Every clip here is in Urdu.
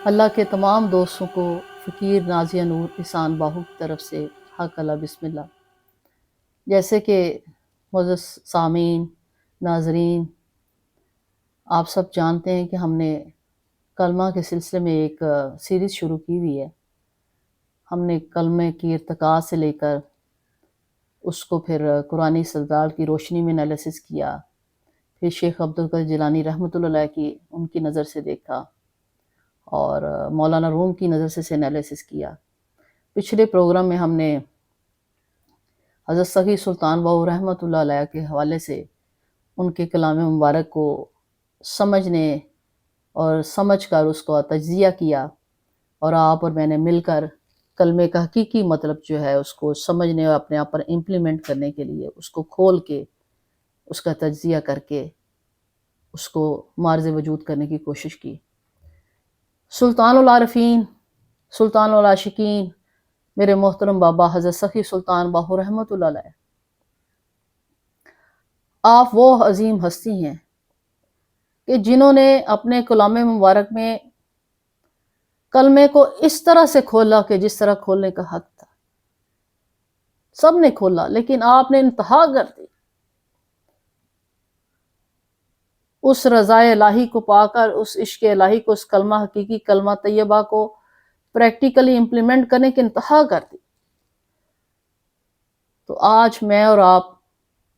اللہ کے تمام دوستوں کو فقیر نازیہ نور احسان باہو کی طرف سے حق اللہ بسم اللہ۔ جیسے کہ معزز سامعین، ناظرین، آپ سب جانتے ہیں کہ ہم نے کلمہ کے سلسلے میں ایک سیریز شروع کی ہوئی ہے۔ ہم نے کلمے کی ارتقاء سے لے کر اس کو پھر قرآنی استدلال کی روشنی میں انالیسس کیا، پھر شیخ عبدالقادر جیلانی رحمۃ اللہ علیہ کی ان کی نظر سے دیکھا اور مولانا روم کی نظر سے انالیسس کیا۔ پچھلے پروگرام میں ہم نے حضرت سخی سلطان باہو رحمۃ اللہ علیہ کے حوالے سے ان کے کلام مبارک کو سمجھنے اور سمجھ کر اس کو تجزیہ کیا، اور آپ اور میں نے مل کر کلمے کا حقیقی مطلب جو ہے اس کو سمجھنے اور اپنے آپ پر امپلیمنٹ کرنے کے لیے اس کو کھول کے اس کا تجزیہ کر کے اس کو معرض وجود کرنے کی کوشش کی۔ سلطان العارفین، سلطان العاشقین، میرے محترم بابا حضرت سخی سلطان باہو رحمۃ اللہ علیہ، آپ وہ عظیم ہستی ہیں کہ جنہوں نے اپنے کلام مبارک میں کلمے کو اس طرح سے کھولا کہ جس طرح کھولنے کا حق تھا۔ سب نے کھولا لیکن آپ نے انتہا کر دی۔ اس رضا الہی کو پا کر، اس عشق الہی کو، اس کلمہ حقیقی کلمہ طیبہ کو پریکٹیکلی امپلیمنٹ کرنے کی انتہا کر دی۔ تو آج میں اور آپ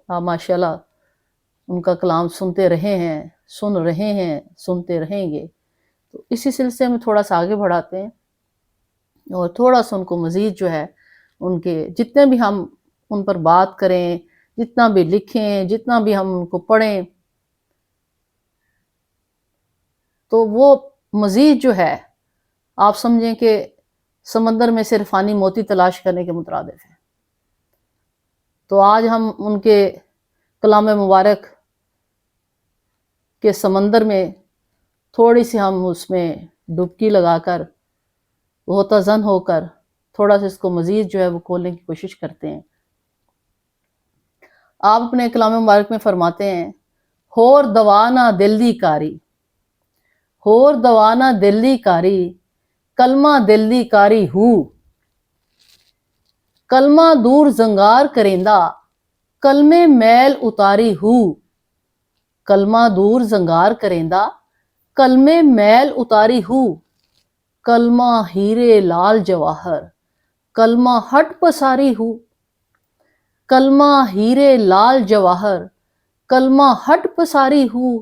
ماشاءاللہ ان کا کلام سنتے رہے ہیں، سن رہے ہیں، سنتے رہیں گے۔ تو اسی سلسلے میں تھوڑا سا آگے بڑھاتے ہیں اور تھوڑا سا ان کو مزید جو ہے ان کے جتنے بھی ہم ان پر بات کریں، جتنا بھی لکھیں، جتنا بھی ہم ان کو پڑھیں، تو وہ مزید جو ہے آپ سمجھیں کہ سمندر میں سے عرفانی موتی تلاش کرنے کے مترادف ہے۔ تو آج ہم ان کے کلام مبارک کے سمندر میں تھوڑی سی ہم اس میں ڈبکی لگا کر غوطہ زن ہو کر تھوڑا سا اس کو مزید جو ہے وہ کھولنے کی کوشش کرتے ہیں۔ آپ اپنے کلام مبارک میں فرماتے ہیں، ہور دوانا دل دی کاری، ہور دوانا دل دی کاری، کلمہ دل دی کاری ہو، کلمہ دور زنگار کریندہ، کلمے میل اتاری ہو، کلمہ دور زنگار کریندہ، کلمے میل اتاری ہو، کلمہ ہیرے لال جواہر، کلمہ ہٹ پساری ہو، کلمہ ہیرے لال جواہر، کلمہ ہٹ پساری ہو،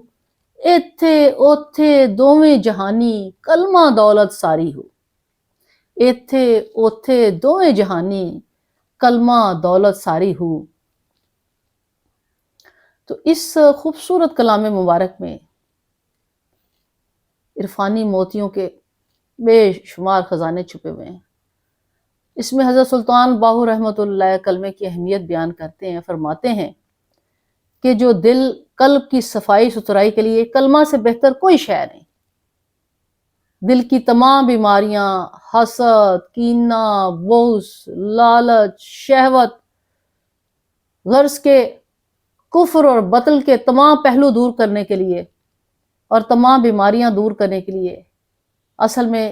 ایتھے اوتھے دوویں جہانی، کلمہ دولت ساری ہو، ایتھے اوتھے دوویں جہانی، کلمہ دولت ساری ہو۔ تو اس خوبصورت کلام مبارک میں عرفانی موتیوں کے بے شمار خزانے چھپے ہوئے ہیں۔ اس میں حضرت سلطان باہو رحمۃ اللہ کلمے کی اہمیت بیان کرتے ہیں، فرماتے ہیں کہ جو دل قلب کی صفائی ستھرائی کے لیے کلمہ سے بہتر کوئی شے نہیں۔ دل کی تمام بیماریاں، حسد، کینہ، بغض، لالچ، شہوت، غرض کے کفر اور باطل کے تمام پہلو دور کرنے کے لیے اور تمام بیماریاں دور کرنے کے لیے اصل میں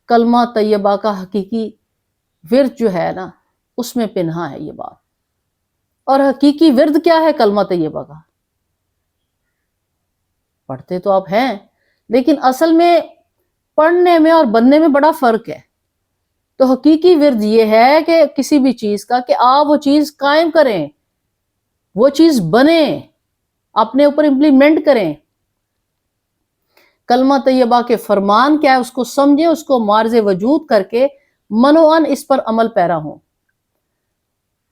کلمہ طیبہ کا حقیقی ورد جو ہے نا، اس میں پنہا ہے یہ بات۔ اور حقیقی ورد کیا ہے کلمہ طیبہ کا؟ پڑھتے تو آپ ہیں لیکن اصل میں پڑھنے میں اور بننے میں بڑا فرق ہے۔ تو حقیقی ورد یہ ہے کہ کسی بھی چیز کا کہ آپ وہ چیز قائم کریں، وہ چیز بنے، اپنے اوپر امپلیمنٹ کریں۔ کلمہ طیبہ کے فرمان کیا ہے اس کو سمجھیں، اس کو معرض وجود کر کے منوعاً اس پر عمل پیرا ہوں۔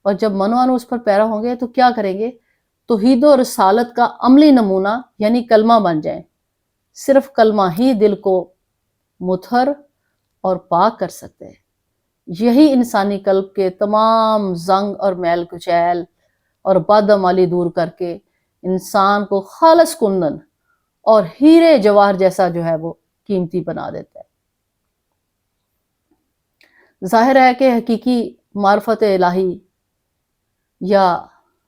اور جب منوعاً اس پر پیرا ہوں گے تو کیا کریں گے؟ توحید و رسالت کا عملی نمونہ یعنی کلمہ بن جائیں۔ صرف کلمہ ہی دل کو مطہر اور پاک کر سکتے ہیں۔ یہی انسانی قلب کے تمام زنگ اور میل کچیل اور بدعمالی دور کر کے انسان کو خالص کندن اور ہیرے جواہر جیسا جو ہے وہ قیمتی بنا دیتا ہے۔ ظاہر ہے کہ حقیقی معرفت الہی یا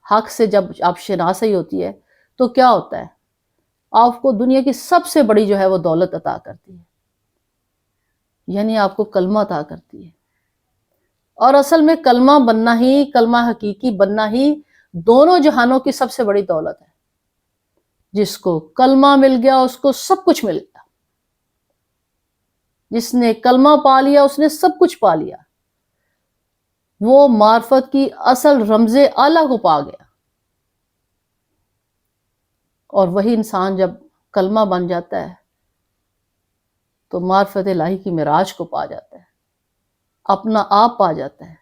حق سے جب آپ شناسی ہوتی ہے تو کیا ہوتا ہے؟ آپ کو دنیا کی سب سے بڑی جو ہے وہ دولت عطا کرتی ہے۔ یعنی آپ کو کلمہ عطا کرتی ہے. اور اصل میں کلمہ بننا ہی، کلمہ حقیقی بننا ہی دونوں جہانوں کی سب سے بڑی دولت ہے. جس کو کلمہ مل گیا اس کو سب کچھ مل گیا. جس نے کلمہ پا لیا اس نے سب کچھ پا لیا. وہ معرفت کی اصل رمز اعلیٰ کو پا گیا. اور وہی انسان جب کلمہ بن جاتا ہے تو معرفت الہی کی معراج کو پا جاتا ہے، اپنا آپ پا جاتا ہے،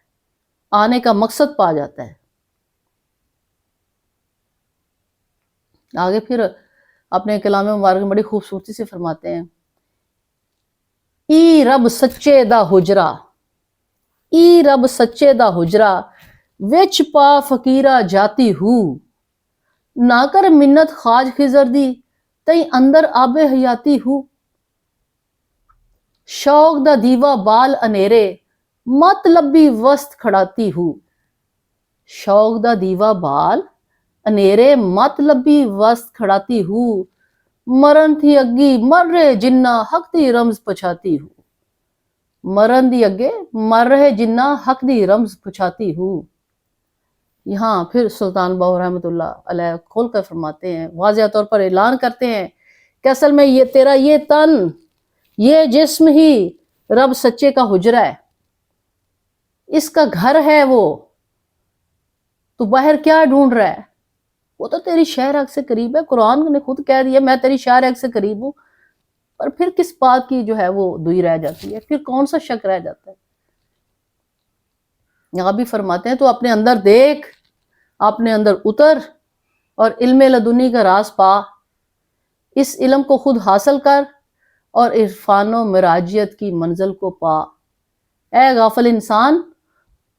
آنے کا مقصد پا جاتا ہے. آگے پھر اپنے کلام مبارک میں بڑی خوبصورتی سے فرماتے ہیں، ای رب سچے دا حجرا، ای رب سچے دا حجرا وچ پا فقیرہ جاتی ہو، نہ کر منت خواج خضر دی تئی اندر آب حیاتی ہو. شوق دا دیوا بال انیرے مت لبی وسط کھڑاتی ہو. شوق دا دیوا بال انیرے مت لبی وسط کھڑاتی ہو، مرن تھی اگی مر رہے جنہ حق دی رمز پچھاتی ہو. مرن دی اگے مر رہے جنہ حق دی رمز پچھاتی ہو. یہاں پھر سلطان باہو رحمۃ اللہ علیہ کھول کر فرماتے ہیں، واضح طور پر اعلان کرتے ہیں کہ اصل میں یہ تیرا یہ تن، یہ جسم ہی رب سچے کا حجرہ ہے، اس کا گھر ہے. وہ تو باہر کیا ڈھونڈ رہا ہے؟ وہ تو تیری شہر حق سے قریب ہے. قرآن نے خود کہہ دیا میں تیری شہر حق سے قریب ہوں. پر پھر کس بات کی جو ہے وہ دوئی رہ جاتی ہے؟ پھر کون سا شک رہ جاتا ہے؟ یہاں بھی فرماتے ہیں تو اپنے اندر دیکھ، اپنے اندر اتر اور علم لدنی کا راز پا. اس علم کو خود حاصل کر اور عرفان و مراجیت کی منزل کو پا. اے غافل انسان،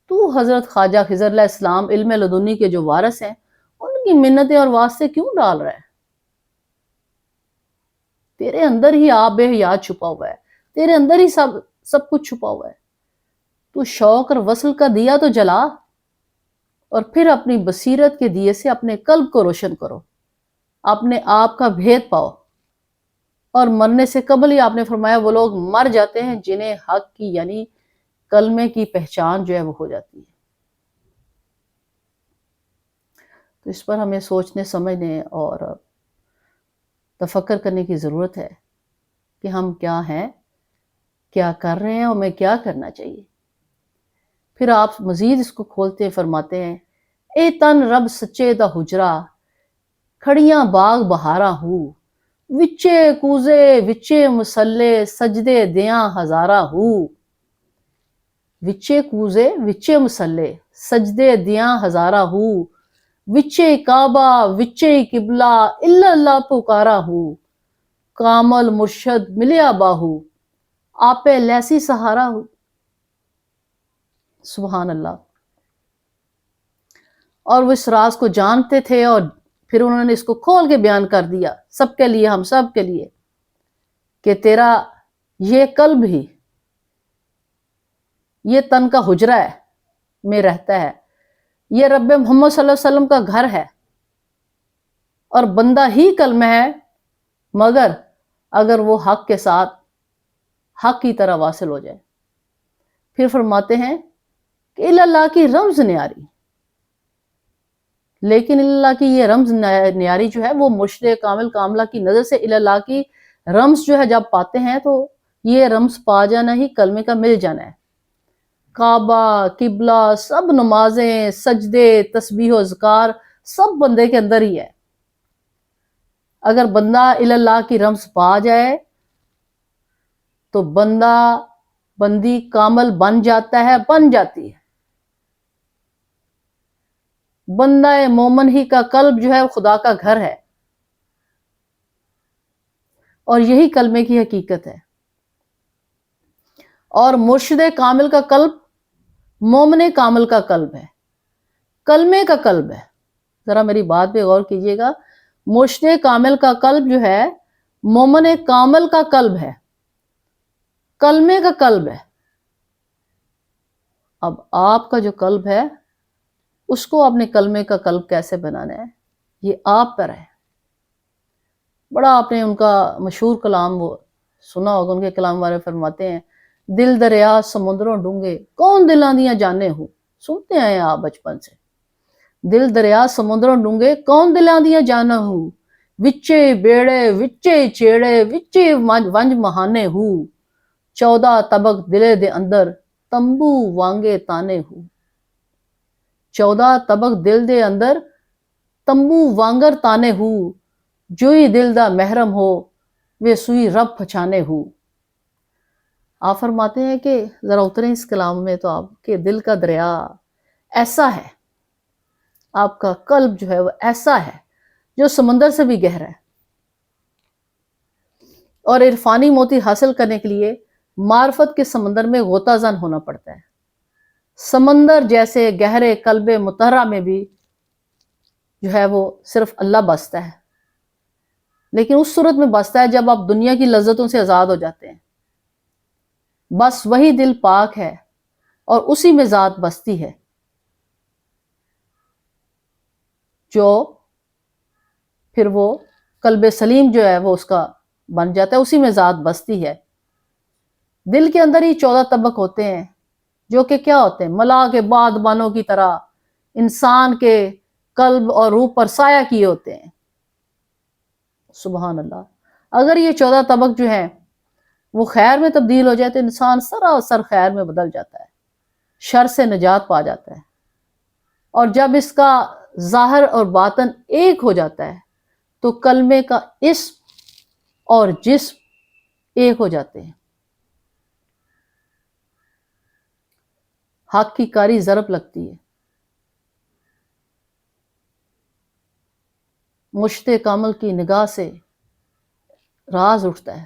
تو حضرت خواجہ خضر علیہ السلام علم لدنی کے جو وارث ہیں ان کی منتیں اور واسطے کیوں ڈال رہا ہے؟ تیرے اندر ہی آپ بے حیات چھپا ہوا ہے، تیرے اندر ہی سب کچھ چھپا ہوا ہے. تو شوق اور وصل کا دیا تو جلا اور پھر اپنی بصیرت کے دیے سے اپنے قلب کو روشن کرو، اپنے آپ کا بھید پاؤ. اور مرنے سے قبل ہی آپ نے فرمایا وہ لوگ مر جاتے ہیں جنہیں حق کی یعنی کلمے کی پہچان جو ہے وہ ہو جاتی ہے. تو اس پر ہمیں سوچنے سمجھنے اور تفکر کرنے کی ضرورت ہے کہ ہم کیا ہیں، کیا کر رہے ہیں اور ہمیں کیا کرنا چاہیے. پھر آپ مزید اس کو کھولتے فرماتے ہیں، اے تن رب سچے دا حجرا کھڑیاں باغ بہارا ہو، وچے کوزے وچے مسلے سجدے دیاں ہزارہ ہو. وچے کوزے وچے مسلے سجدے دیاں ہزارہ ہو، وچے کعبہ وچے قبلہ الا اللہ پکارا ہو. کامل مرشد ملیا باہو آپے لیسی سہارا ہو. سبحان اللہ. اور وہ اس راز کو جانتے تھے اور پھر انہوں نے اس کو کھول کے بیان کر دیا سب کے لیے، ہم سب کے لیے، کہ تیرا یہ قلب ہی یہ تن کا حجرہ ہے میں رہتا ہے، یہ رب محمد صلی اللہ علیہ وسلم کا گھر ہے. اور بندہ ہی کلمہ ہے مگر اگر وہ حق کے ساتھ حق کی طرح واصل ہو جائے. پھر فرماتے ہیں کہ اللہ کی رمز نیاری، لیکن اللہ کی یہ رمز نیاری جو ہے وہ مرشد کامل کاملہ کی نظر سے اللہ کی رمز جو ہے جب پاتے ہیں تو یہ رمز پا جانا ہی کلمے کا مل جانا ہے. کعبہ قبلہ سب نمازیں سجدے تسبیح و اذکار سب بندے کے اندر ہی ہے. اگر بندہ اللہ کی رمز پا جائے تو بندہ بندی کامل بن جاتا ہے، بن جاتی ہے. بندہ مومن ہی کا قلب جو ہے خدا کا گھر ہے اور یہی کلمے کی حقیقت ہے. اور مرشد کامل کا قلب مومن کامل کا قلب ہے، کلمے کا قلب ہے. ذرا میری بات پہ غور کیجئے گا. مرشد کامل کا قلب جو ہے مومن کامل کا قلب ہے، کلمے کا قلب ہے. اب آپ کا جو قلب ہے اس کو اپنے کلمے کا قلب کیسے بنانا ہے یہ آپ پر ہے. بڑا آپ نے ان کا مشہور کلام وہ سنا ہوگا، ان کے کلام والے فرماتے ہیں دل دریا سمندروں ڈونگے کون دلاں دیاں جانے ہو. سنتے آئے ہیں آپ بچپن سے. دل دریا سمندروں ڈونگے کون دلاں دیاں جانا ہو. وچے بیڑے وچے چیڑے وچے ونج مہانے ہو. 14 طبق دلے دے اندر تمبو وانگے تانے ہو. 14 طبق دل دے اندر تمبو وانگر تانے ہو. جوئی دل دا محرم ہو وہ سوئی رب پہچانے ہو. آپ فرماتے ہیں کہ ذرا اتریں اس کلام میں تو آپ کہ دل کا دریا ایسا ہے، آپ کا قلب جو ہے وہ ایسا ہے جو سمندر سے بھی گہرا ہے. اور عرفانی موتی حاصل کرنے کے لیے معرفت کے سمندر میں غوطہ زن ہونا پڑتا ہے. سمندر جیسے گہرے قلب مطہرہ میں بھی جو ہے وہ صرف اللہ بستا ہے، لیکن اس صورت میں بستا ہے جب آپ دنیا کی لذتوں سے آزاد ہو جاتے ہیں. بس وہی دل پاک ہے اور اسی میں ذات بستی ہے، جو پھر وہ قلب سلیم جو ہے وہ اس کا بن جاتا ہے، اسی میں ذات بستی ہے. دل کے اندر ہی 14 طبق ہوتے ہیں جو کہ کیا ہوتے ہیں؟ ملا کے بادبانوں کی طرح انسان کے قلب اور روح پر سایہ کیے ہوتے ہیں. سبحان اللہ. اگر یہ 14 طبق جو ہیں وہ خیر میں تبدیل ہو جائے تو انسان سراسر خیر میں بدل جاتا ہے، شر سے نجات پا جاتا ہے. اور جب اس کا ظاہر اور باطن ایک ہو جاتا ہے تو کلمے کا اسم اور جسم ایک ہو جاتے ہیں. حق کی کاری ضرب لگتی ہے، مشت کامل کی نگاہ سے راز اٹھتا ہے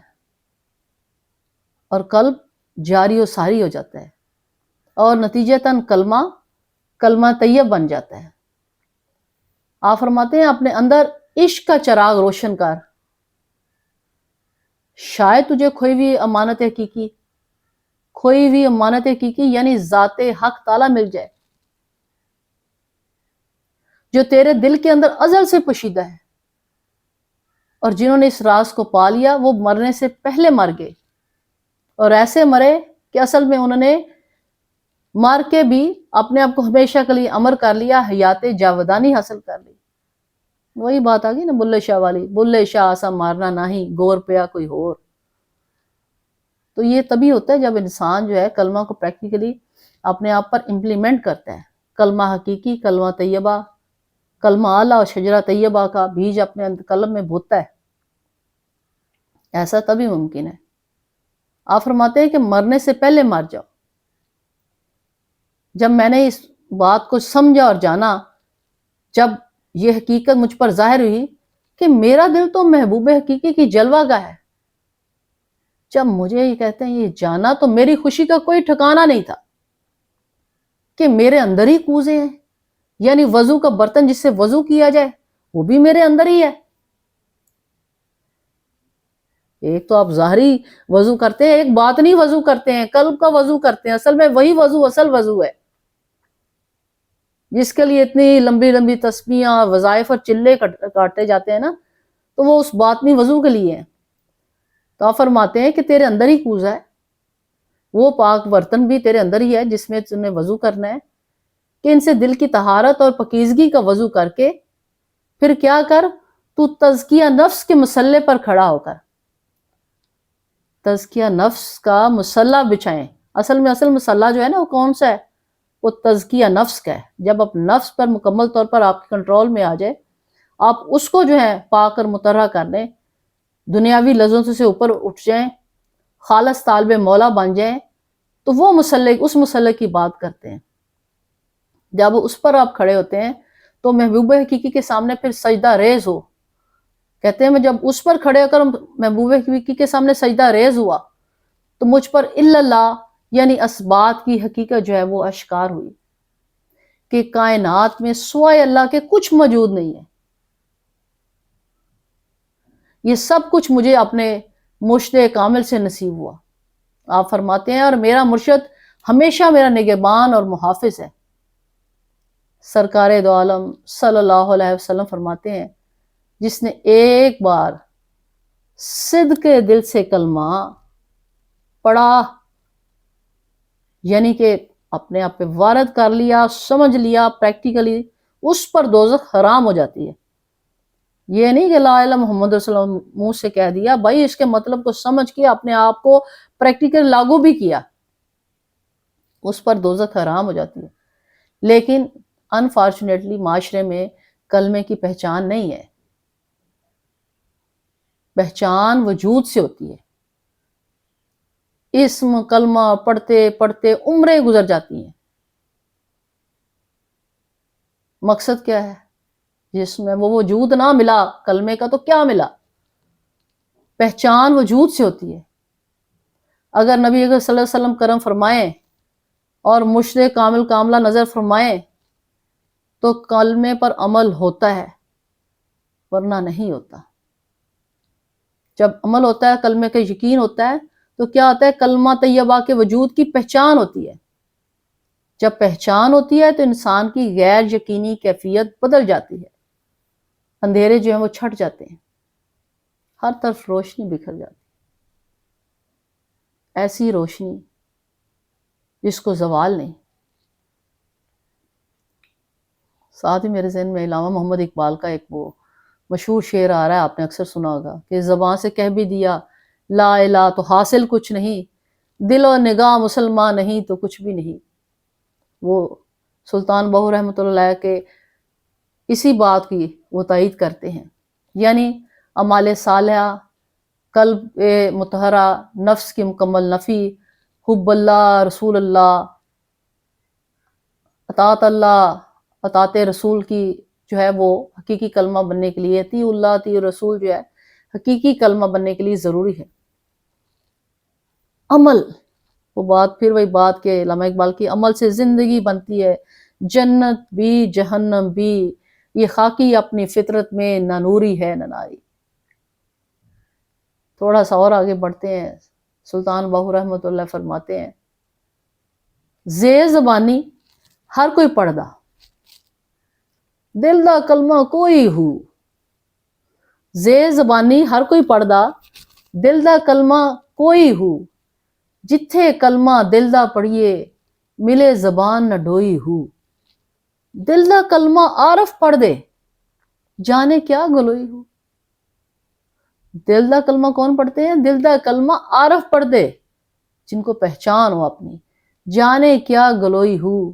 اور قلب جاری و ساری ہو جاتا ہے اور نتیجتاً کلمہ طیب بن جاتا ہے. آپ فرماتے ہیں اپنے اندر عشق کا چراغ روشن کر، شاید تجھے کھوئی ہوئی امانت حقیقی یعنی ذات حق تعالی مل جائے جو تیرے دل کے اندر ازل سے پوشیدہ ہے. اور جنہوں نے اس راز کو پا لیا وہ مرنے سے پہلے مر گئے، اور ایسے مرے کہ اصل میں انہوں نے مر کے بھی اپنے آپ کو ہمیشہ کے لیے امر کر لیا، حیات جاودانی حاصل کر لی. وہی بات آ گئی نا بلے شاہ والی، بلے شاہ آسا مارنا نہیں گور پیا کوئی اور. تو یہ تبھی ہوتا ہے جب انسان جو ہے کلمہ کو پریکٹیکلی اپنے آپ پر امپلیمنٹ کرتا ہے. کلمہ حقیقی، کلمہ طیبہ، کلمہ اعلیٰ اور شجرہ طیبہ کا بیج اپنے قلب میں بوتا ہے. ایسا تبھی ممکن ہے. آپ فرماتے ہیں کہ مرنے سے پہلے مر جاؤ. جب میں نے اس بات کو سمجھا اور جانا، جب یہ حقیقت مجھ پر ظاہر ہوئی کہ میرا دل تو محبوب حقیقی کی جلوہ گاہ ہے، جب مجھے یہ کہتے ہیں یہ جانا، تو میری خوشی کا کوئی ٹھکانہ نہیں تھا کہ میرے اندر ہی کوزے ہیں. یعنی وضو کا برتن جس سے وضو کیا جائے وہ بھی میرے اندر ہی ہے. ایک تو آپ ظاہری وضو کرتے ہیں، ایک باطنی وضو کرتے ہیں، قلب کا وضو کرتے ہیں. اصل میں وہی وضو اصل وضو ہے جس کے لیے اتنی لمبی لمبی تسبیحاں، وظائف اور چلے کاٹے جاتے ہیں نا، تو وہ اس باطنی وضو کے لیے ہیں. تو آپ فرماتے ہیں کہ تیرے اندر ہی کوزا ہے، وہ پاک برتن بھی تیرے اندر ہی ہے جس میں تم نے وضو کرنا ہے، کہ ان سے دل کی طہارت اور پاکیزگی کا وضو کر کے پھر کیا کر، تو تزکیہ نفس کے مسلح پر کھڑا ہو کر تزکیہ نفس کا مسلح بچھائیں. اصل مسلح جو ہے نا وہ کون سا ہے؟ وہ تزکیہ نفس کا ہے. جب آپ نفس پر مکمل طور پر آپ کے کنٹرول میں آ جائے، آپ اس کو جو ہے پاک اور مطہر کر لیں، دنیاوی لذتوں سے اوپر اٹھ جائیں، خالص طالب مولا بن جائیں، تو وہ اس مسلح کی بات کرتے ہیں. جب اس پر آپ کھڑے ہوتے ہیں تو محبوب حقیقی کے سامنے پھر سجدہ ریز ہو. کہتے ہیں میں جب اس پر کھڑے ہو کر محبوب حقیقی کے سامنے سجدہ ریز ہوا تو مجھ پر الا اللہ یعنی اسبات کی حقیقت جو ہے وہ اشکار ہوئی کہ کائنات میں سوائے اللہ کے کچھ موجود نہیں ہے. یہ سب کچھ مجھے اپنے مرشد کامل سے نصیب ہوا. آپ فرماتے ہیں اور میرا مرشد ہمیشہ میرا نگہبان اور محافظ ہے. سرکار دو عالم صلی اللہ علیہ وسلم فرماتے ہیں جس نے ایک بار صدق دل سے کلمہ پڑھا یعنی کہ اپنے آپ پہ وارد کر لیا، سمجھ لیا پریکٹیکلی، اس پر دوزخ حرام ہو جاتی ہے۔ یہ نہیں کہ لا الہ محمد رسول اللہ منہ سے کہہ دیا، بھائی اس کے مطلب کو سمجھ کے اپنے آپ کو پریکٹیکل لاگو بھی کیا، اس پر دوزخ حرام ہو جاتی ہے۔ لیکن انفارچونیٹلی معاشرے میں کلمے کی پہچان نہیں ہے، پہچان وجود سے ہوتی ہے۔ اسم کلمہ پڑھتے پڑھتے عمریں گزر جاتی ہیں، مقصد کیا ہے؟ جس میں وہ وجود نہ ملا کلمے کا تو کیا ملا؟ پہچان وجود سے ہوتی ہے۔ اگر نبی اکرم صلی اللہ علیہ وسلم کرم فرمائیں اور مرشد کامل کاملہ نظر فرمائیں تو کلمے پر عمل ہوتا ہے، ورنہ نہیں ہوتا۔ جب عمل ہوتا ہے، کلمے کا یقین ہوتا ہے، تو کیا ہوتا ہے؟ کلمہ طیبہ کے وجود کی پہچان ہوتی ہے۔ جب پہچان ہوتی ہے تو انسان کی غیر یقینی کیفیت بدل جاتی ہے، اندھیرے جو ہیں وہ چھٹ جاتے ہیں، ہر طرف روشنی بکھر جاتی ہے، ایسی روشنی جس کو زوال نہیں۔ ساتھ ہی میرے ذہن میں علامہ محمد اقبال کا ایک وہ مشہور شعر آ رہا ہے، آپ نے اکثر سنا ہوگا کہ زبان سے کہہ بھی دیا لا الہ تو حاصل کچھ نہیں، دل و نگاہ مسلمان نہیں تو کچھ بھی نہیں۔ وہ سلطان بہو رحمۃ اللہ علیہ کے اسی بات کی وہ تائید کرتے ہیں، یعنی اعمال صالحہ، قلب مطہرہ، نفس کی مکمل نفی، حب اللہ، رسول اللہ، اطاعت اللہ، اطاعت رسول کی جو ہے وہ حقیقی کلمہ بننے کے لیے، اطیع اللہ اطیع رسول جو ہے حقیقی کلمہ بننے کے لیے ضروری ہے۔ عمل، وہ بات پھر وہی بات کہ علامہ اقبال کی عمل سے زندگی بنتی ہے، جنت بھی جہنم بھی، یہ خاکی اپنی فطرت میں نہ نوری ہے نہ ناری۔ تھوڑا سا اور آگے بڑھتے ہیں، سلطان باہو رحمۃ اللہ فرماتے ہیں زے زبانی ہر کوئی پڑھدا، دل دا کلمہ کوئی ہو۔ زے زبانی ہر کوئی پڑھدا، دل دا کلمہ کوئی ہو، جتھے کلمہ دل دا پڑھیے ملے زبان نہ ڈوئی ہو۔ دل دا کلمہ عارف پڑھ دے جانے کیا گلوئی ہو۔ دل دا کلمہ کون پڑھتے ہیں؟ دل دا کلمہ عارف پڑھ دے جن کو پہچان ہو اپنی، جانے کیا گلوئی ہو۔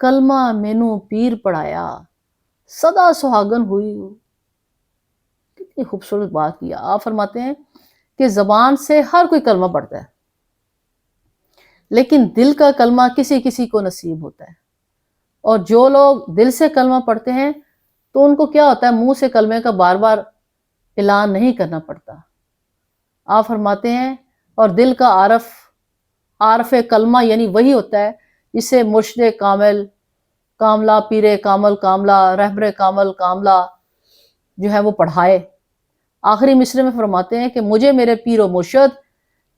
کلمہ مینوں پیر پڑھایا سدا سہاگن ہوئی ہو۔ کتنی خوبصورت بات کیا۔ آپ فرماتے ہیں کہ زبان سے ہر کوئی کلمہ پڑھتا ہے، لیکن دل کا کلمہ کسی کسی کو نصیب ہوتا ہے، اور جو لوگ دل سے کلمہ پڑھتے ہیں تو ان کو کیا ہوتا ہے؟ منہ سے کلمے کا بار بار اعلان نہیں کرنا پڑتا۔ آپ فرماتے ہیں اور دل کا عارف کلمہ یعنی وہی ہوتا ہے جسے مرشد کامل کاملہ، پیر کامل کاملہ، رہبر کامل کاملہ جو ہے وہ پڑھائے۔ آخری مصرے میں فرماتے ہیں کہ مجھے میرے پیر و مرشد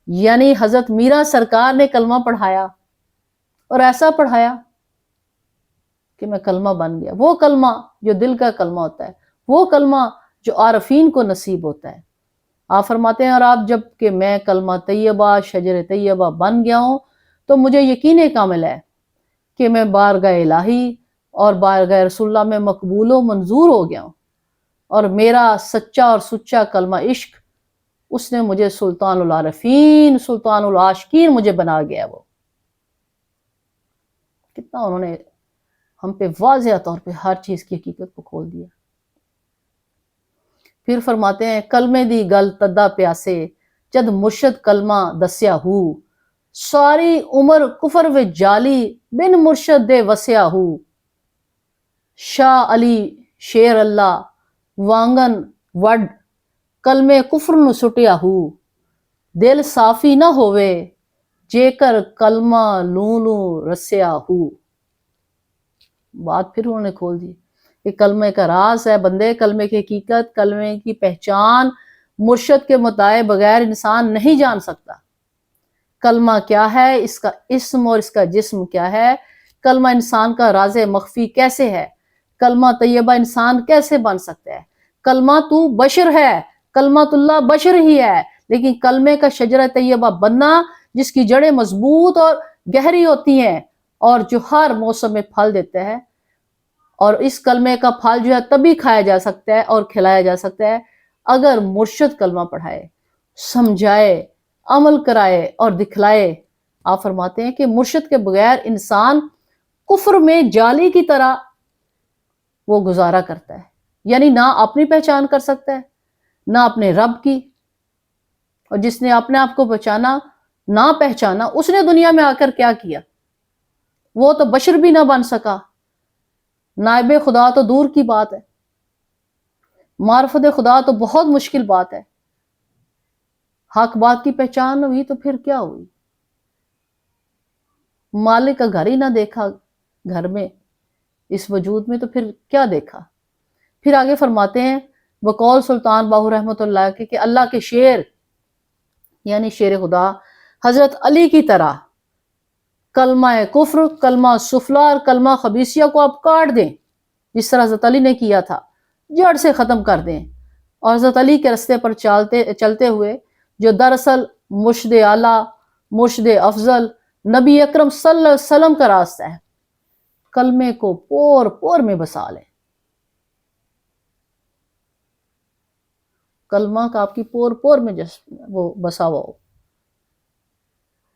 یعنی حضرت میرا سرکار نے کلمہ پڑھایا، اور ایسا پڑھایا کہ میں کلمہ بن گیا۔ وہ کلمہ جو دل کا کلمہ ہوتا ہے، وہ کلمہ جو عارفین کو نصیب ہوتا ہے۔ آپ فرماتے ہیں اور آپ جب کہ میں کلمہ طیبہ، شجر طیبہ بن گیا ہوں تو مجھے یقین کامل ہے کہ میں بارگاہ الہی اور بارگاہ رسول اللہ میں مقبول و منظور ہو گیا ہوں، اور میرا سچا اور سچا کلمہ عشق اس نے مجھے سلطان العارفین، سلطان العاشقین مجھے بنا گیا۔ وہ کتنا انہوں نے ہم پہ واضح طور پہ ہر چیز کی حقیقت کو کھول دیا۔ پھر فرماتے ہیں کلمے دی گل تدا پیاسے جد مرشد کلمہ دسیا ہو، ساری عمر کفر و جالی بن مرشد دے وسیا ہو۔ شاہ علی شیر اللہ وانگن وڈ کلمے کفر نو سٹیا ہو، دل صافی نہ ہووے جے کر کلمہ لوں لوں رسیا ہو۔ بات پھر انہوں نے کھول دی کہ کلمے کا راز ہے بندے، کلمے کی حقیقت، کلمے کی پہچان مرشد کے متائے بغیر انسان نہیں جان سکتا۔ کلمہ کیا ہے، اس کا اسم اور اس کا جسم کیا ہے، کلمہ انسان کا راز مخفی کیسے ہے، کلمہ طیبہ انسان کیسے بن سکتا ہے۔ کلمہ تو بشر ہے، کلمۃ اللہ بشر ہی ہے، لیکن کلمے کا شجرہ طیبہ بننا، جس کی جڑیں مضبوط اور گہری ہوتی ہیں اور جو ہر موسم میں پھل دیتا ہے، اور اس کلمے کا پھل جو ہے تبھی کھایا جا سکتا ہے اور کھلایا جا سکتا ہے اگر مرشد کلمہ پڑھائے، سمجھائے، عمل کرائے اور دکھلائے۔ آپ فرماتے ہیں کہ مرشد کے بغیر انسان کفر میں جالی کی طرح وہ گزارا کرتا ہے، یعنی نہ اپنی پہچان کر سکتا ہے نہ اپنے رب کی، اور جس نے اپنے آپ کو پہچانا اس نے دنیا میں آ کر کیا کیا؟ وہ تو بشر بھی نہ بن سکا، نائب خدا تو دور کی بات ہے، معرفت خدا تو بہت مشکل بات ہے، حق بات کی پہچان ہوئی تو پھر کیا ہوئی؟ مالک کا گھر ہی نہ دیکھا گھر میں، اس وجود میں، تو پھر کیا دیکھا؟ پھر آگے فرماتے ہیں بقول سلطان باہو رحمۃ اللہ کے کہ اللہ کے شیر یعنی شیر خدا حضرت علی کی طرح کلمہ کفر، کلمہ سفلا اور کلمہ خبیثیہ کو آپ کاٹ دیں، جس طرح حضرت علی نے کیا تھا، جڑ سے ختم کر دیں، اور حضرت علی کے رستے پر چلتے ہوئے جو دراصل مرشد اعلیٰ، مرشد افضل، نبی اکرم صلی اللہ علیہ وسلم کا راستہ ہے، کلمے کو پور پور میں بسا لیں، کلمہ کا آپ کی پور پور میں وہ بسا ہوا ہو،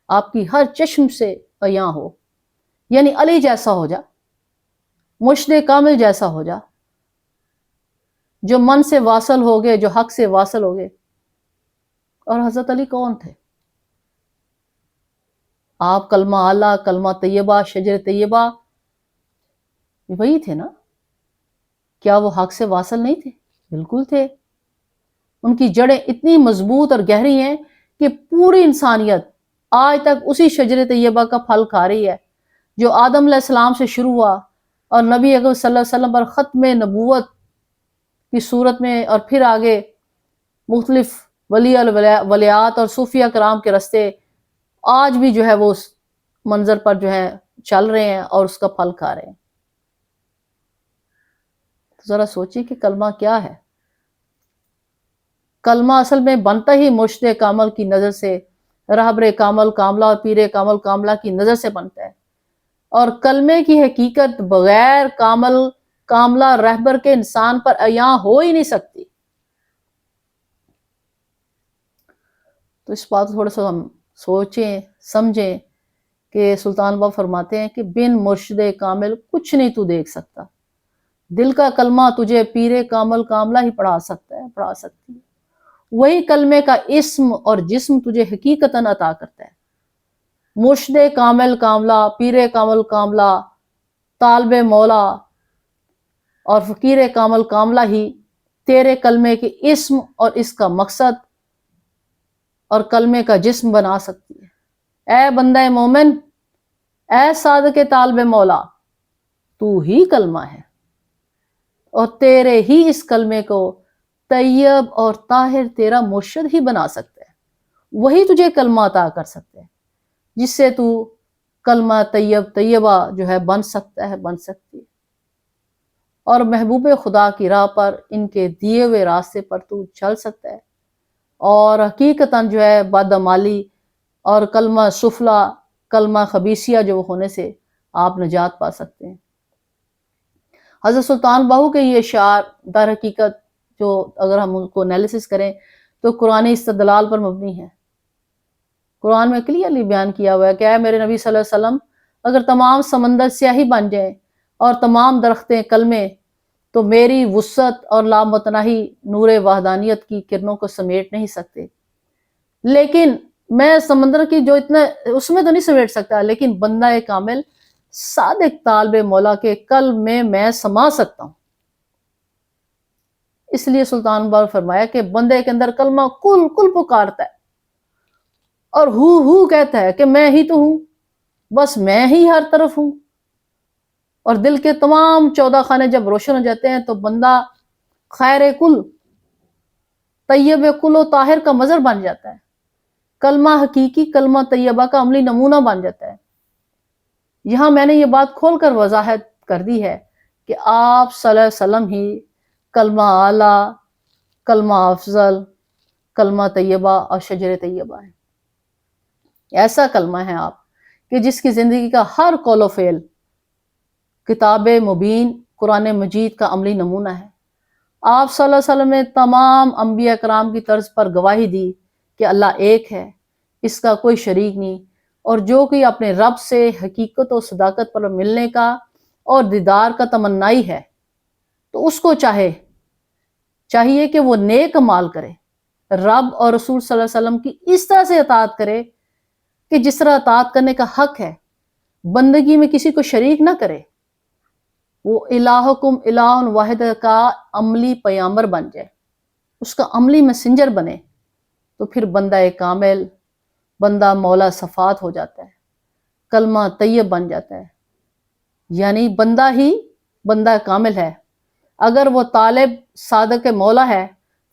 آپ کی ہر چشم سے عیاں ہو، یعنی علی جیسا ہو جا، مرشد کامل جیسا ہو جا، جو من سے واصل ہو گئے، جو حق سے واصل ہو گئے۔ اور حضرت علی کون تھے؟ آپ کلمہ اعلیٰ، کلمہ طیبہ، شجر طیبہ، وہی تھے نا؟ کیا وہ حق سے واصل نہیں تھے؟ بالکل تھے۔ ان کی جڑیں اتنی مضبوط اور گہری ہیں کہ پوری انسانیت آج تک اسی شجر طیبہ کا پھل کھا رہی ہے، جو آدم علیہ السلام سے شروع ہوا اور نبی اکرم صلی اللہ علیہ وسلم پر ختم نبوت کی صورت میں، اور پھر آگے مختلف ولیات اور صوفیہ کرام کے راستے آج بھی جو ہے وہ اس منظر پر جو ہے چل رہے ہیں اور اس کا پھل کھا رہے ہیں۔ تو ذرا سوچیے کہ کلمہ کیا ہے؟ کلمہ اصل میں بنتا ہی مرشد کامل کی نظر سے، رہبر کامل کاملہ اور پیر کامل کاملہ کی نظر سے بنتا ہے، اور کلمے کی حقیقت بغیر کامل کاملہ رہبر کے انسان پر عیاں ہو ہی نہیں سکتی۔ تو اس بات کو تھوڑا سا ہم سوچیں سمجھیں کہ سلطان باہو فرماتے ہیں کہ بن مرشد کامل کچھ نہیں تو دیکھ سکتا، دل کا کلمہ تجھے پیر کامل کاملہ ہی پڑھا سکتا ہے، پڑھا سکتی ہے، وہی کلمے کا اسم اور جسم تجھے حقیقتاً عطا کرتا ہے۔ مرشد کامل کاملہ، پیر کامل کاملہ، طالب مولا اور فقیر کامل کاملہ ہی تیرے کلمے کے اسم اور اس کا مقصد اور کلمے کا جسم بنا سکتی ہے۔ اے بندہ مومن، اے صادق طالب مولا، تو ہی کلمہ ہے، اور تیرے ہی اس کلمے کو طیب اور طاہر تیرا مرشد ہی بنا سکتا ہے، وہی تجھے کلمہ عطا کر سکتے ہیں جس سے تو کلمہ طیب طیبہ جو ہے بن سکتا ہے، بن سکتی ہے، اور محبوب خدا کی راہ پر ان کے دیے ہوئے راستے پر تو چل سکتا ہے، اور حقیقتاً جو ہے بدعمالی اور کلمہ سفلا، کلمہ خبیثیہ جو ہونے سے آپ نجات پا سکتے ہیں۔ حضرت سلطان باہو کے یہ اشعار در حقیقت جو اگر ہم ان کو انالیسس کریں تو قرآن استدلال پر مبنی ہے۔ قرآن میں کلیئرلی بیان کیا ہوا ہے کہ اے میرے نبی صلی اللہ علیہ وسلم، اگر تمام سمندر سیاہی بن جائیں اور تمام درختیں کلمے، تو میری وسعت اور لامتناہی نور وحدانیت کی کرنوں کو سمیٹ نہیں سکتے، لیکن میں سمندر کی جو اتنا اس میں تو نہیں سمیٹ سکتا، لیکن بندہ کامل صادق طالب مولا کے قلب میں سما سکتا ہوں۔ اس لیے سلطان باہو فرمایا کہ بندے کے اندر کلمہ کل کل پکارتا ہے اور ہو کہتا ہے کہ میں ہی تو ہوں، بس میں ہی ہر طرف ہوں، اور دل کے تمام 14 خانے جب روشن ہو جاتے ہیں تو بندہ خیر کل، طیب کل و طاہر کا مظہر بن جاتا ہے، کلمہ حقیقی، کلمہ طیبہ کا عملی نمونہ بن جاتا ہے۔ یہاں میں نے یہ بات کھول کر وضاحت کر دی ہے کہ آپ صلی اللہ علیہ وسلم ہی کلمہ اعلیٰ، کلمہ افضل، کلمہ طیبہ اور شجر طیبہ ہے۔ ایسا کلمہ ہے آپ کہ جس کی زندگی کا ہر قول و فعل کتاب مبین قرآن مجید کا عملی نمونہ ہے۔ آپ صلی اللہ علیہ وسلم نے تمام انبیاء کرام کی طرز پر گواہی دی کہ اللہ ایک ہے، اس کا کوئی شریک نہیں، اور جو کوئی اپنے رب سے حقیقت و صداقت پر ملنے کا اور دیدار کا تمنائی ہے تو اس کو چاہیے کہ وہ نیک عمال کرے، رب اور رسول صلی اللہ علیہ وسلم کی اس طرح سے اطاعت کرے کہ جس طرح اطاعت کرنے کا حق ہے، بندگی میں کسی کو شریک نہ کرے، وہ الہکم الہ واحد کا عملی پیامبر بن جائے، اس کا عملی میسنجر بنے، تو پھر بندہ کامل، بندہ مولا صفات ہو جاتا ہے، کلمہ طیب بن جاتا ہے، یعنی بندہ ہی بندہ کامل ہے۔ اگر وہ طالب صادق مولا ہے،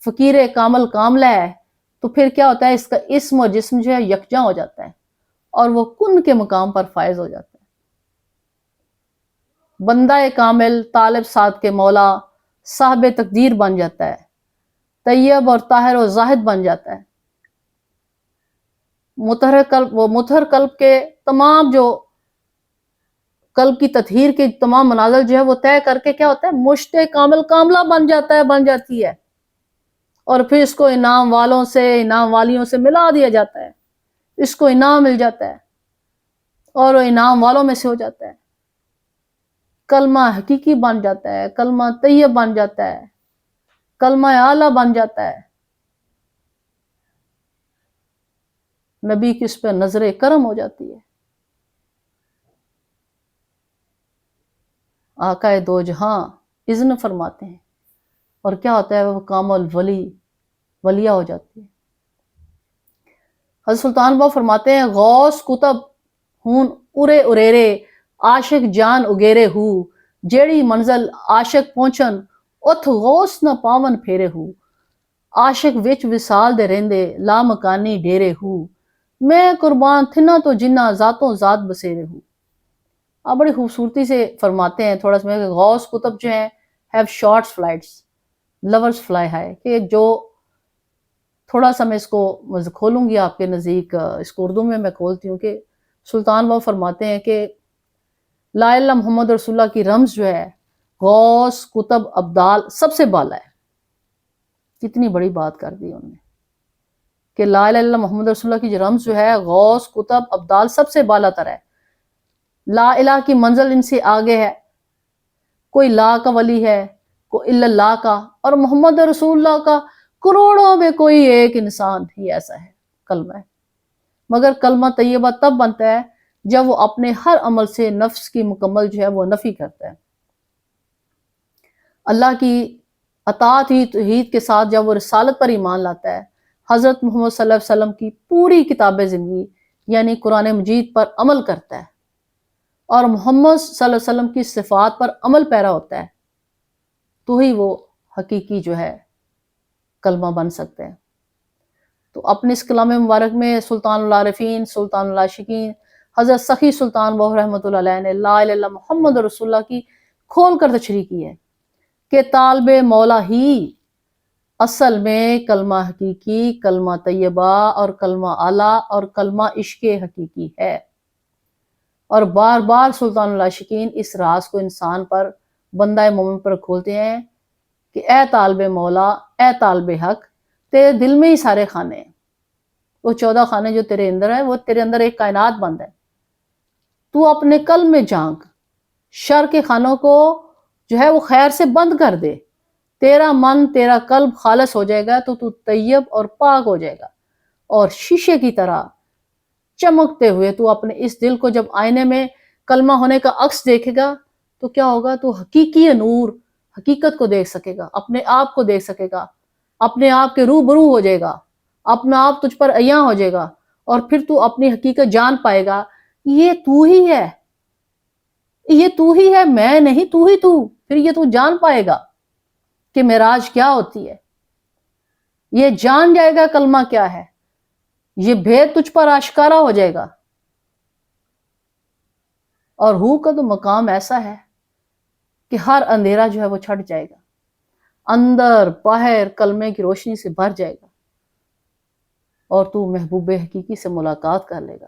فقیر کامل کاملہ ہے، تو پھر کیا ہوتا ہے، اس کا اسم و جسم جو ہے یکجاں ہو جاتا ہے اور وہ کن کے مقام پر فائز ہو جاتا ہے۔ بندہ کامل طالب صادق مولا صاحب تقدیر بن جاتا ہے، طیب اور طاہر و زاہد بن جاتا ہے، مطہر قلب کے تمام جو قلب کی تطہیر کے تمام منازل جو ہے وہ طے کر کے کیا ہوتا ہے، مشت کامل کاملہ بن جاتی ہے، اور پھر اس کو انعام والوں سے، انعام والیوں سے ملا دیا جاتا ہے، اس کو انعام مل جاتا ہے اور وہ انعام والوں میں سے ہو جاتا ہے، کلمہ حقیقی بن جاتا ہے، کلمہ طیب بن جاتا ہے، کلمہ اعلیٰ بن جاتا ہے، نبی کی اس پہ نظر کرم ہو جاتی ہے۔ آقا دو جہاں اذن فرماتے ہیں، اور کیا ہوتا ہے، وہ کامل ولیہ ہو جاتی ہے۔ حضرت سلطان بہو فرماتے ہیں، غوث کتب ہون ارے اریرے عاشق جان اگیرے ہو، جیڑی منزل عاشق پہنچن اتھ غوث نہ پاون پھیرے ہو، عاشق وچ وصال دے رہندے لا مکانی ڈیرے ہو، میں قربان تھنا تو جنہ ذاتوں ذات بسیرے ہو۔ آپ بڑی خوبصورتی سے فرماتے ہیں، تھوڑا سا میں کہ غوث کتب جو ہیں have short flights lovers fly high, کہ جو تھوڑا سا میں اس کو کھولوں گی آپ کے نزدیک، اس کو اردو میں کھولتی ہوں کہ سلطان وہ فرماتے ہیں کہ لا الہ الا محمد رسول اللہ کی رمز جو ہے غوث کتب ابدال سب سے بالا ہے۔ کتنی بڑی بات کر دی انہوں نے کہ لا الہ الا محمد رسول اللہ کی جو رمز جو ہے غوث کتب ابدال سب سے بالا تر ہے، لا الہ کی منزل ان سے آگے ہے، کوئی لا کا ولی ہے، کوئی الا اللہ کا، اور محمد رسول اللہ کا کروڑوں میں کوئی ایک انسان ہی ایسا ہے کلمہ ہے۔ مگر کلمہ طیبہ تب بنتا ہے جب وہ اپنے ہر عمل سے نفس کی مکمل جو ہے وہ نفی کرتا ہے، اللہ کی اطاعت ہی توحید کے ساتھ جب وہ رسالت پر ایمان لاتا ہے، حضرت محمد صلی اللہ علیہ وسلم کی پوری کتاب زندگی یعنی قرآن مجید پر عمل کرتا ہے اور محمد صلی اللہ علیہ وسلم کی صفات پر عمل پیرا ہوتا ہے، تو ہی وہ حقیقی جو ہے کلمہ بن سکتے ہیں۔ تو اپنے اس کلام مبارک میں سلطان العارفین، سلطان العاشقین حضرت سخی سلطان بہو رحمۃ اللہ علیہ نے لا الہ الا محمد رسول اللہ کی کھول کر تشریح کی ہے کہ طالب مولا ہی اصل میں کلمہ حقیقی، کلمہ طیبہ اور کلمہ اعلیٰ اور کلمہ عشق حقیقی ہے، اور بار بار سلطان العاشقین اس راز کو انسان پر، بندہ مومن پر کھولتے ہیں کہ اے طالب مولا، اے طالب حق، تیرے دل میں ہی سارے خانے ہیں، وہ 14 خانے جو تیرے اندر ہیں وہ تیرے اندر ایک کائنات بند ہے، تو اپنے قلب میں جھانک، شر کے خانوں کو جو ہے وہ خیر سے بند کر دے، تیرا من تیرا قلب خالص ہو جائے گا تو طیب اور پاک ہو جائے گا، اور شیشے کی طرح چمکتے ہوئے تو اپنے اس دل کو جب آئینے میں کلمہ ہونے کا عکس دیکھے گا تو کیا ہوگا، تو حقیقی نور حقیقت کو دیکھ سکے گا، اپنے آپ کو دیکھ سکے گا، اپنے آپ کے روبرو ہو جائے گا، اپنا آپ تجھ پر عیاں ہو جائے گا، اور پھر تو اپنی حقیقت جان پائے گا، یہ تو ہی ہے، یہ تو ہی ہے، میں نہیں، تو ہی تو، پھر یہ تو جان پائے گا کہ معراج کیا ہوتی ہے، یہ جان جائے گا کلمہ کیا ہے، یہ بھید تجھ پر آشکارا ہو جائے گا، اور ہو کا تو مقام ایسا ہے کہ ہر اندھیرا جو ہے وہ چھٹ جائے گا، اندر باہر کلمے کی روشنی سے بھر جائے گا، اور تو محبوب حقیقی سے ملاقات کر لے گا۔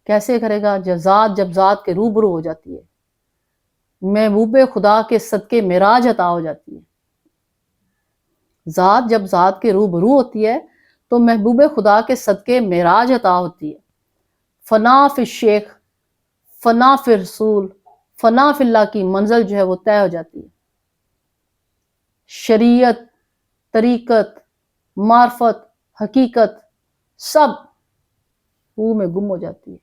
کیسے کرے گا؟ جب ذات کے روبرو ہو جاتی ہے، محبوب خدا کے صدقے معراج عطا ہو جاتی ہے۔ ذات جب ذات کے روبرو ہوتی ہے تو محبوب خدا کے صدقے معراج عطا ہوتی ہے۔ فنا فی الشیخ، فنا فی رسول، فنا فی اللہ کی منزل جو ہے وہ طے ہو جاتی ہے۔ شریعت، طریقت، معرفت، حقیقت سب وہ میں گم ہو جاتی ہے،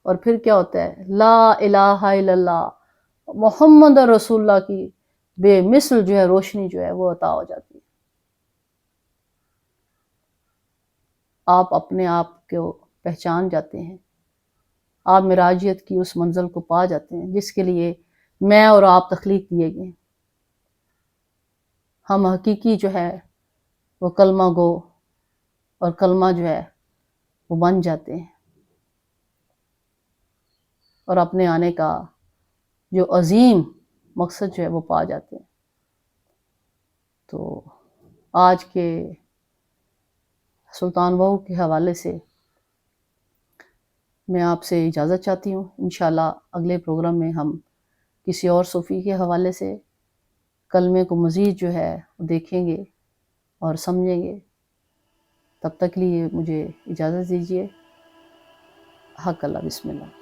اور پھر کیا ہوتا ہے؟ لا الہ الا اللہ محمد رسول اللہ کی بے مثل جو ہے روشنی جو ہے وہ عطا ہو جاتی ہے۔ آپ اپنے آپ کو پہچان جاتے ہیں، آپ معراجیت کی اس منزل کو پا جاتے ہیں جس کے لیے میں اور آپ تخلیق دیے گئے ہیں۔ ہم حقیقی جو ہے وہ کلمہ گو اور کلمہ جو ہے وہ بن جاتے ہیں، اور اپنے آنے کا جو عظیم مقصد جو ہے وہ پا جاتے ہیں۔ تو آج کے سلطان بہو کے حوالے سے میں آپ سے اجازت چاہتی ہوں۔ انشاءاللہ اگلے پروگرام میں ہم کسی اور صوفی کے حوالے سے کلمے کو مزید جو ہے دیکھیں گے اور سمجھیں گے۔ تب تک لیے مجھے اجازت دیجیے۔ حق اللہ، بسم اللہ۔